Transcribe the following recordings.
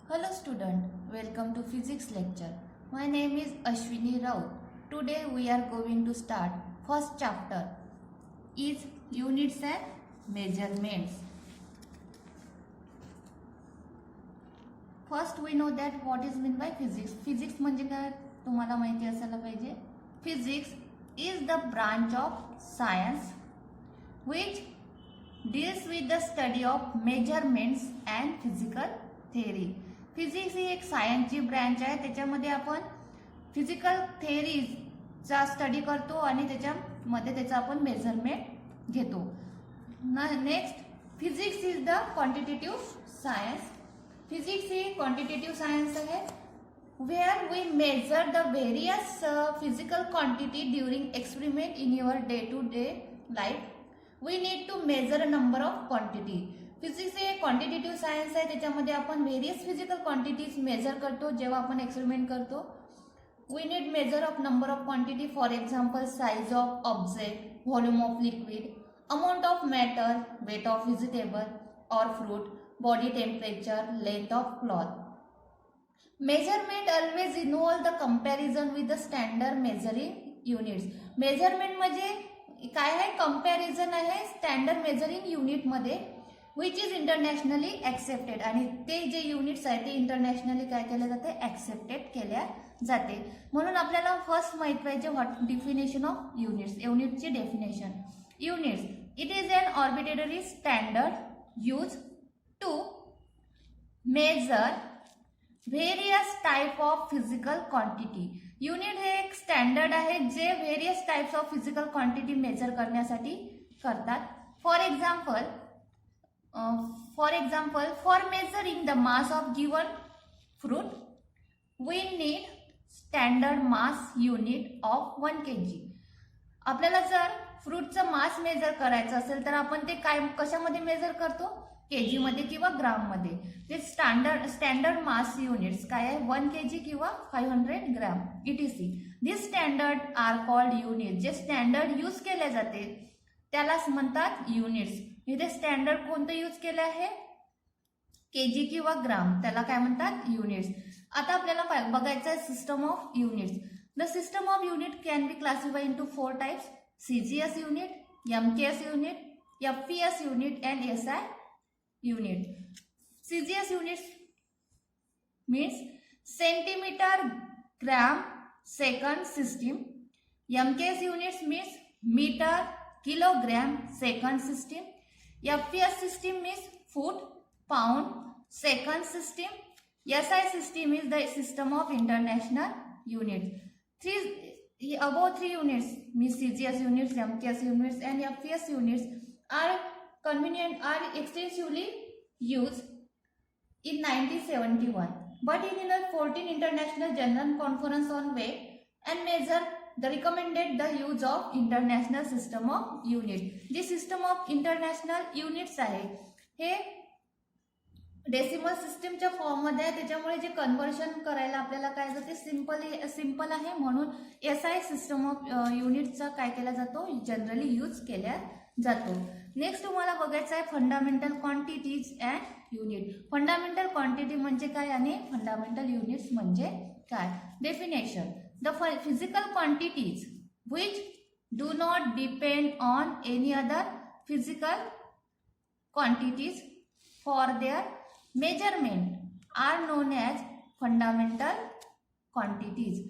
Hello student, welcome to physics lecture. My name is Ashwini Rao. Today we are going to start first chapter is units and measurements. First we know that what is meant by physics. Physics म्हणजे काय तुम्हाला माहिती असायला पाहिजे. Physics is the branch of science which deals with the study of measurements and physical theory. Physics ही एक सायन्सची branch आहे. त्याच्यामध्ये आपण फिजिकल थेअरीचा स्टडी करतो आणि त्याच्यामध्ये त्याचा आपण मेजरमेंट घेतो. Next, physics is the quantitative science. Physics he quantitative science आहे where we measure the various physical quantity during experiment in your day-to-day life. We need to measure a number of quantity. Physics हे quantitative science आहे. त्याच्यामध्ये आपण various physical quantities major करतो जेव्हा आपण experiment करतो. We need measure of number of quantity. For example, size of object, volume of liquid, amount of matter, weight of vegetable और fruit, body temperature, length of cloth. Measurement always involve the comparison with the standard measuring units. Measurement म्हणजे काय आहे? Comparison आहे standard measuring unit मध्ये which is internationally accepted. आणि ते जे units आहेत ते इंटरनॅशनली काय केले जाते? ॲक्सेप्टेड केल्या जाते. म्हणून आपल्याला फर्स्ट माहित पाहिजे व्हॉट डेफिनेशन ऑफ युनिट्स. युनिटची definition. Units it is an arbitrary standard use to measure various type of physical quantity. Unit हे एक स्टँडर्ड आहे जे various types of physical quantity measure करण्यासाठी करतात. For example, for measuring the mass of given fruit, we need standard mass unit of 1 kg. आपल्याला जर फ्रूटचं मास major करायचं असेल तर आपण ते काय कशामध्ये मेजर करतो? केजी मध्ये किंवा ग्राम मध्ये. ते स्टँडर्ड मास युनिट्स काय आहे? 1 kg किंवा 500 ग्रॅम etc. दिस स्टँडर्ड आर कॉल्ड युनिट. जे स्टँडर्ड यूज केले जाते त्यालाच म्हणतात युनिट्स. इथे स्टँडर्ड कोणतं यूज केलं आहे? केजी किंवा ग्राम, त्याला काय म्हणतात? युनिट्स. आता आपल्याला बघायचं आहे system of units. The system of unit can be classified into 4 types: CGS unit, MKS unit, FPS unit and SI unit. CGS units means centimetre gram second system. MKS units means metre kilogram second system. FPS system means foot, pound, second system. SI system is the system of international units. Above three units means CGS units, MKS units, and FPS units are extensively used in 1971. But in the 14th International General Conference on Weight and Measure, the recommended the use of international system of unit. जे system of international units आहे हे decimal सिस्टमच्या form मध्ये आहे. त्याच्यामुळे जे conversion करायला आपल्याला काय जाते? सिंपल आहे. म्हणून एसआय सिस्टम ऑफ युनिटचा काय केला जातो? जनरली यूज केला जातो. नेक्स्ट तुम्हाला बघायचं आहे fundamental quantities and unit. Fundamental quantity म्हणजे काय आणि फंडामेंटल युनिट्स म्हणजे काय? Definition: the physical quantities which do not depend on any other physical quantities for their measurement are known as fundamental quantities.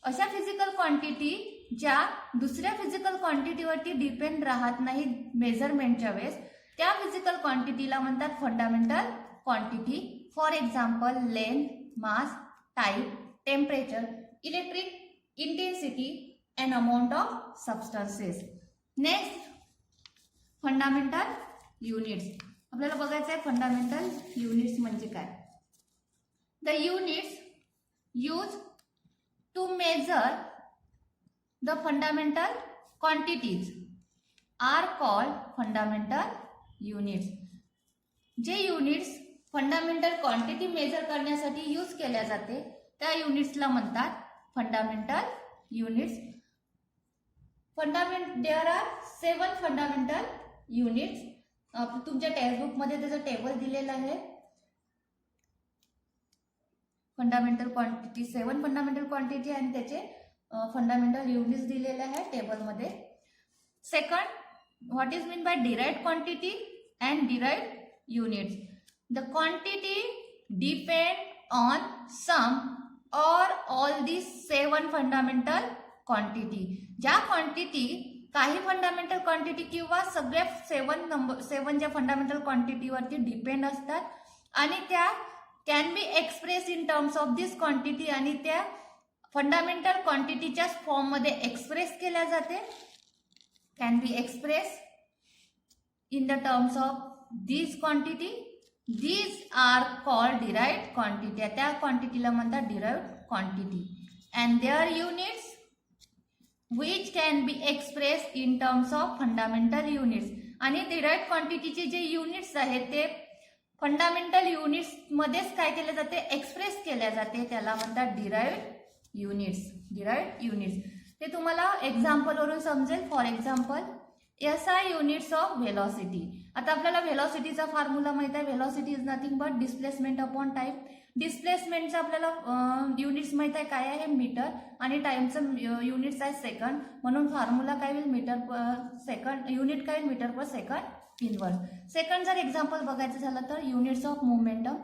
अशा फिजिकल क्वांटिटी ज्या दुसऱ्या physical क्वांटिटीवरती depend राहत नाही मेजरमेंटच्या वेळेस त्या फिजिकल क्वांटिटीला म्हणतात fundamental quantity. For example, length, mass, type, temperature, electric intensity and amount of substances. Next, fundamental units. आपल्याला बघायचं आहे फंडामेंटल युनिट्स म्हणजे काय. The units used to measure the fundamental quantities are called fundamental units. जे units fundamental quantity measure करण्यासाठी use केल्या जाते त्या युनिट्सला म्हणतात fundamental units. There are 7 fundamental units. तुमच्या टेक्स्टबुक मध्ये त्याचं टेबल दिलेलं आहे. फंडामेंटल क्वांटिटी 7 फंडामेंटल क्वांटिटी आणि त्याचे फंडामेंटल युनिट्स दिलेले आहे टेबलमध्ये. Second, what is mean by derived quantity and derived units. The quantity depend on some or all these 7 fundamental quantity. ज्या क्वांटिटी काही फंडामेंटल क्वांटिटी किंवा सगळ्या 7 ज्या फंडामेंटल क्वांटिटीवरती डिपेंड असतात आणि त्या can be express in terms of this quantity आणि त्या फंडामेंटल क्वांटिटीच्या फॉर्ममध्ये एक्सप्रेस केल्या जाते. Can be express in the terms of this quantity. These are called derived quantity. त्या क्वांटिटीला म्हणतात derived quantity. And their units which can be expressed in terms of fundamental units. आणि derived quantityचे जे units आहेत ते fundamental units मध्येच काय केले जाते, एक्सप्रेस केल्या जाते. त्याला म्हणतात derived units. derived units ते तुम्हाला एक्झाम्पल वरून समजेल. For example SI units of velocity. आता आपल्याला व्हेलॉसिटीचा फॉर्म्युला माहित आहे. Velocity is nothing but displacement upon time. डिस्प्लेसमेंटचं आपल्याला युनिट्स माहित आहे काय आहे, मीटर, आणि टाइमचं युनिट्स आहे सेकंड. म्हणून फॉर्म्युला काय होईल, मीटर पर सेकंड, युनिट काय होईल metre per second inverse. Second जर एक्झाम्पल बघायचं झालं तर units of momentum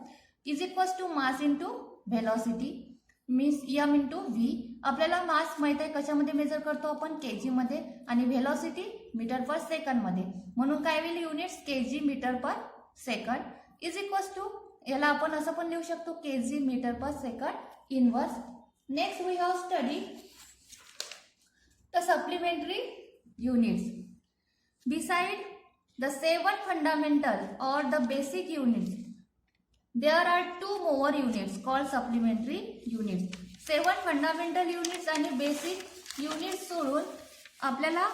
is equals to mass into velocity means m into v. आपल्याला मास माहित आहे कशामध्ये मेजर करतो आपण, केजी मध्ये, आणि व्हेलॉसिटी मीटर पर सेकंड मध्ये. म्हणून काय होईल units KG metre per second is equals to, याला आपण असं पण लिहू शकतो KG metre per second inverse. Next we have study the supplementary units. Beside the 7 fundamental or the basic units, there are 2 more units called supplementary units. 7 fundamental units आणि basic units सोडून आपल्याला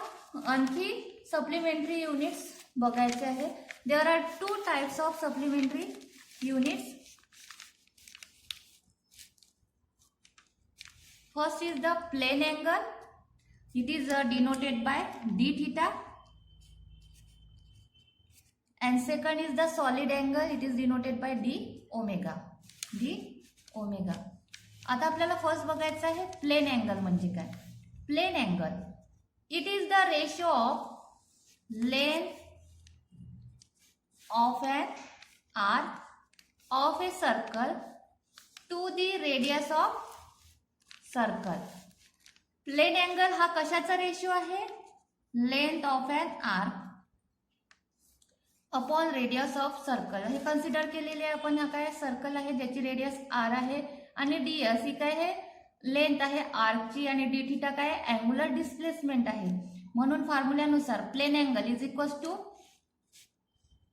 आणखी सप्लिमेंटरी युनिट्स बघायचे आहे. There are 2 types of supplementary units. First is the plane angle. It is denoted by d theta. And second is the solid angle. It is denoted by d omega. d omega. आता आपल्याला first बघायचं आहे plain angle म्हणजे काय. Plane angle it is the ratio of length of an arc of a circle to the radius of circle. Plane angle हा कशाचा ratio आहे, length of an arc upon radius of circle. हे consider केलेले आहे आपण. हा काय circle आहे ज्याची रेडियस r आहे आणि ds ही काय आहे, लेंथ आहे आर्कची, आणि d थीटा काय आहे, अँगुलर डिस्प्लेसमेंट आहे. म्हणून फॉर्म्युल्यानुसार plane angle is equals to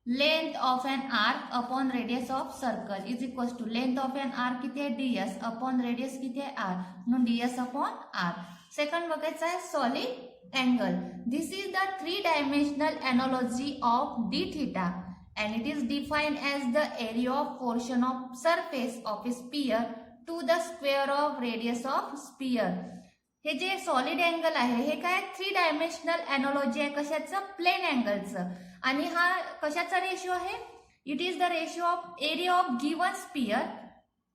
length of an arc upon radius of circle is equals to length of an arc किती आहे ds अपॉन रेडियस किती आहे r, म्हणून ds अपॉन r. सेकंड बघायचं आहे solid angle. This is the 3-dimensional analogy of d theta and it is defined as the area of portion of surface of a sphere to the square of radius of sphere. हे जे solid angle आहे हे काय 3-dimensional analogy आहे कशाचं, plain अँगलचं. आणि हा कशाचा रेशो आहे, it is the ratio of area of given sphere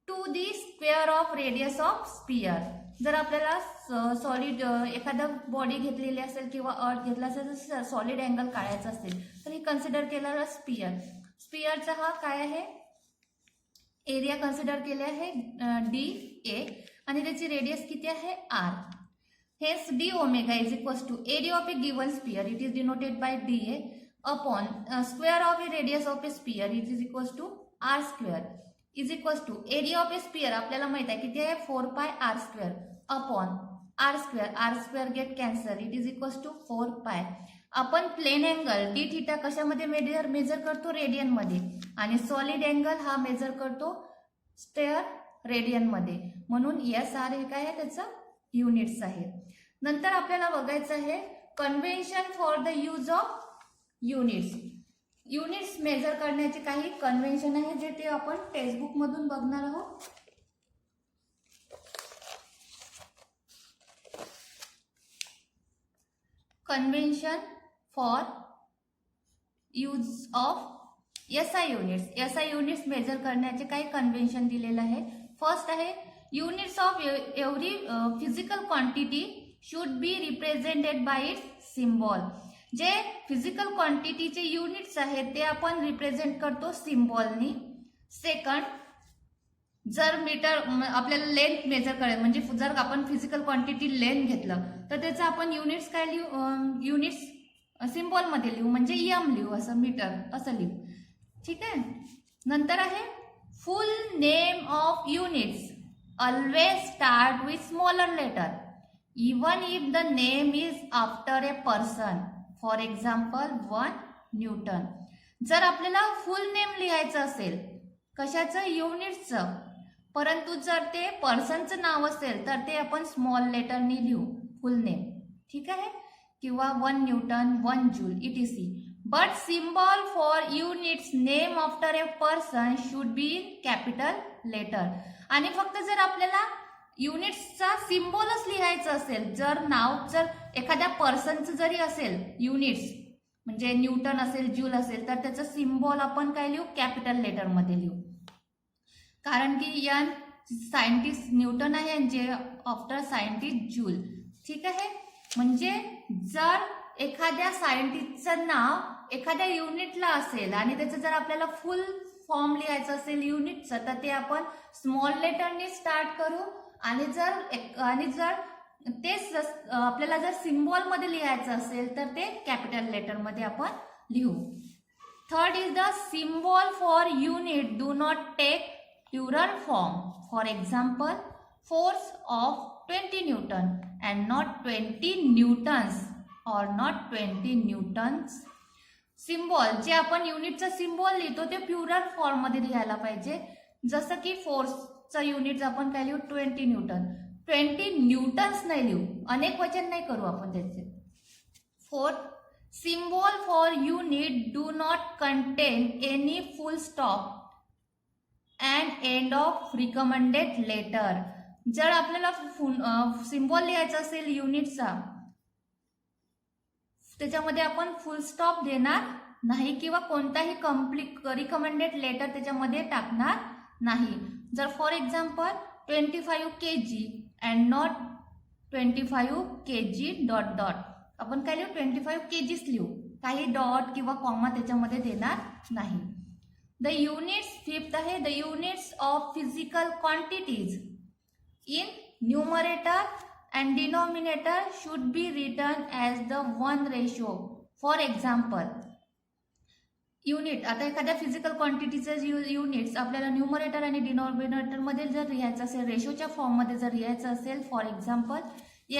to the square of radius of sphere. जर आपल्याला सॉलिड एखादा बॉडी घेतलेली असेल किंवा अर्थ घेतला असेल तर सॉलिड अँगल काढायचा असेल तर हे कन्सिडर केलेलं स्पियर. स्पियरचा हा काय आहे, एरिया कन्सिडर केले आहे DA आणि त्याची रेडियस किती आहे R. हेच d omega is equals to area of a given sphere. It is denoted by DA upon square of a radius of a sphere. It is equals to R square is equals to area of a sphere. आपल्याला माहित आहे किती आहे 4 pi R square upon R square. R square get cancel. It is equals to 4 pi. आपण plane angle d theta कशामध्ये measure करतो, radian मध्ये, आणि सॉलिड अँगल हा मेजर करतो स्क्वेअर रेडियन मध्ये. म्हणून SR हे काय आहे त्याचं युनिट्स आहे. नंतर आपल्याला बघायचं आहे convention for the use of units. Units measure करण्याचे काही कन्व्हेन्शन आहे जे ते आपण टेक्स्टबुक मधून बघणार आहोत. Convention for use of SI units. SI units measure करण्याचे काही कन्व्हेन्शन दिलेलं आहे. फर्स्ट आहे units of every physical quantity should be represented by its symbol. जे फिजिकल क्वांटिटीचे युनिट्स आहेत ते आपण रिप्रेझेंट करतो सिम्बॉलनी. सेकंड, जर मीटर आपल्याला लेंथ मेजर करायचं म्हणजे जर आपण फिजिकल क्वांटिटी लेंथ घेतलं तर त्याचं आपण युनिट्स काय लिहू, युनिट्स सिम्बॉल मध्ये लिहू म्हणजे एम लिहू, असं मीटर असं लिहू. ठीक आहे. नंतर आहे full name of units always start with smaller letter even if the name is after a person. For example 1 newton. जर आपल्याला फुल नेम लिहायचं असेल कशाचं, युनिट्सचं, परंतु जर ते पर्सनचं नाव असेल तर ते आपण स्मॉल लेटरनी लिहू फुल नेम. ठीक आहे. किंवा 1 newton, 1 joule etc. But symbol for units name after a person should be in capital letter. आणि फक्त जर आपल्याला युनिट्सचा सिम्बॉलच लिहायचं असेल, जर नाव जर एखाद्या पर्सनचं जरी असेल युनिट्स म्हणजे न्यूटन असेल, जूल असेल, तर त्याचं सिम्बॉल आपण काय लिहू, कॅपिटल लेटर मध्ये लिहू. कारण की या सायंटिस्ट न्यूटन आहे आणि जे आफ्टर सायंटिस्ट जूल. ठीक आहे. म्हणजे जर एखाद्या सायंटिस्टचं नाव एखाद्या युनिटला असेल आणि त्याचं जर आपल्याला फुल फॉर्म लिहायचं असेल युनिटचं तर ते आपण स्मॉल लेटरनी स्टार्ट करू. आणि जर तेच आपल्याला जर सिम्बॉल मध्ये लिहायचं असेल तर ते कॅपिटल लेटर मध्ये आपण लिहू. Third is the symbol for unit do not take plural form. For example, force of 20 Newton and not 20 newtons or not 20 newtons. Symbol जे आपण युनिटचा सिम्बॉल लिहितो ते प्लुरल फॉर्म मध्ये लिहायला पाहिजे. जसं की फोर्सचा युनिट आपण काय लिहू, 20 न्यूटन. 20 न्यूटन्स नाही लिहू, अनेक वचन नाही करू आपण त्याचे. Fourth, symbol for unit do not contain any full stop and end of recommended letter. जर आपल्याला सिम्बॉल लिहायचा असेल युनिटचा त्याच्यामध्ये आपण फुल स्टॉप देणार नाही किंवा कोणताही रिकमेंडेड लेटर त्याच्यामध्ये टाकणार नाही. जर for example 25 kg and not 25 kg dot dot, आपण काय लिहू, 25 kgs लिहू, काही डॉट किंवा कॉमा त्याच्यामध्ये देणार नाही. The units, fifth आहे the units of physical quantities in numerator and denominator should be written as the 1 ratio. For example, unit, आता एखाद्या फिजिकल क्वांटिटीचे युनिट्स आपल्याला न्यूमरेटर आणि डिनॉमिनेटर मध्ये जर लिहायचं असेल, रेशोच्या फॉर्म मध्ये जर लिहायचं असेल, for example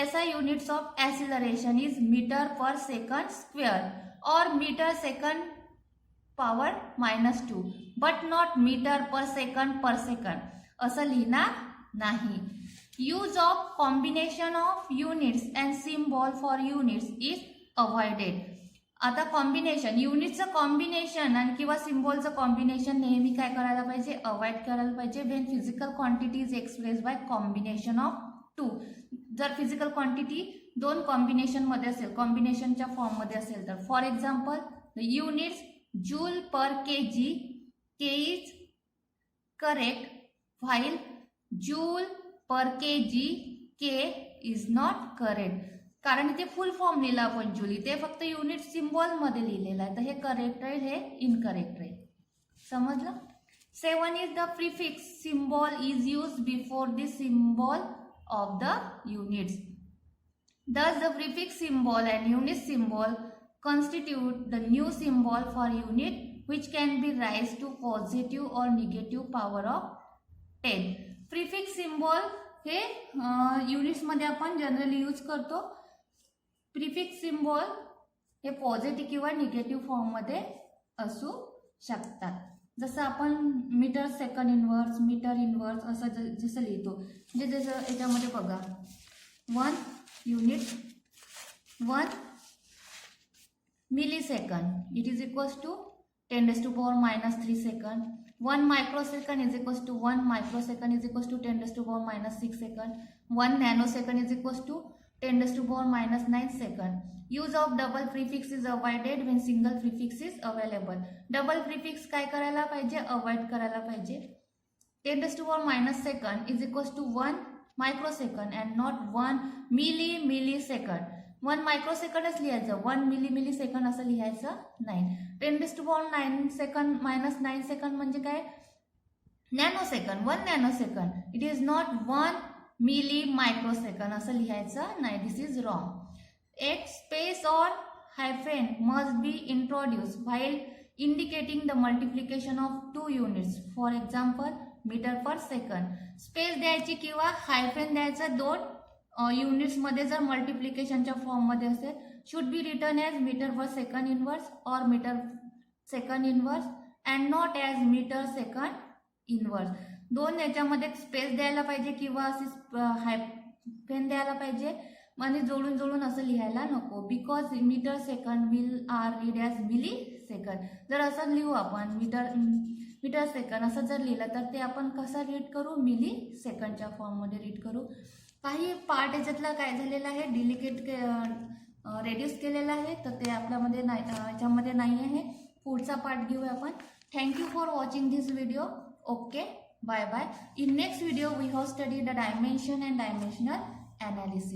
SI units of acceleration is metre per second square और metre second power -2 but not metre per second असं लिहिणार नाही. Use of combination of units and symbol for units is avoided. आता combination, युनिटचं combination आणि किंवा सिम्बॉलचं combination नेहमी काय करायला पाहिजे, अवॉइड करायला पाहिजे. When physical quantity is express bye combination of 2. जर फिजिकल क्वांटिटी 2 कॉम्बिनेशन मध्ये असेल, कॉम्बिनेशनच्या फॉर्म मध्ये असेल तर for example units joule per kg, k is correct while joule per kg, k is not correct. कारण इथे फुल फॉर्म लिहिला आपण जूल, इथे फक्त युनिट सिम्बॉल मध्ये लिहिलेला आहे, तर हे करेक्ट राहील, हे इनकरेक्ट राहील. समजलं. 7 is the prefix symbol is used before the symbol of the units. Thus the prefix symbol and unit symbol constitute the new symbol for unit which can be raised to positive or negative power of 10. Prefix symbol हे units मध्ये आपण generally use करतो. Prefix symbol हे positive किंवा negative form मध्ये असू शकतात. जसं आपण metre second inverse, metre inverse असं जसं लिहितो, म्हणजे जसं याच्यामध्ये बघा 1 unit 1 millisecond, it is equals to 10 raised to power -3 second. 1 microsecond is equals to 1 microsecond is equals to 10 raised to power -6 second. 1 nanosecond is equals to 10 raised to power -9 second. Use of double prefix is avoided when single prefix is available. Double prefix काय करायला पाहिजे, avoid करायला पाहिजे. 10 raised to power minus second is equals to 1 microsecond and not 1 millisecond. 1 मायक्रोसेकंडच लिहायचं, 1 millisecond असं लिहायचं नाही. 10 raised to power 9 second minus 9 second म्हणजे काय, nanosecond, 1 nanosecond. It is not 1 milli microsecond असं लिहायचं नाही. This is wrong. एक स्पेस और hyphen must be introduce while indicating the multiplication of 2 units. For example, metre per second. Space द्यायची किंवा hyphen द्यायचं 2 युनिट्स मध्ये जर मल्टिप्लिकेशनच्या फॉर्म मध्ये असेल. Should be written as metre per second inverse और metre second inverse and not as metre second inverse. 2 याच्यामध्ये space द्यायला पाहिजे किंवा अशी हायफेन द्यायला पाहिजे म्हणजे जोडून असं लिहायला नको. Because metre second will are read as milli second. जर असं लिहू आपण मीटर सेकंड असं जर लिहिलं तर ते आपण कसं रीड करू, मिली सेकंडच्या फॉर्म मध्ये रीड करू. काही पार्ट याच्यातला काय झालेला आहे, डिलिकेट रेड्यूस केलेला आहे तर ते आपल्यामध्ये याच्यामध्ये नाही आहे. पुढचा पार्ट घेऊया आपण. Thank you for watching this video. Okay, bye bye. In next video we have study the dimension and dimensional analysis.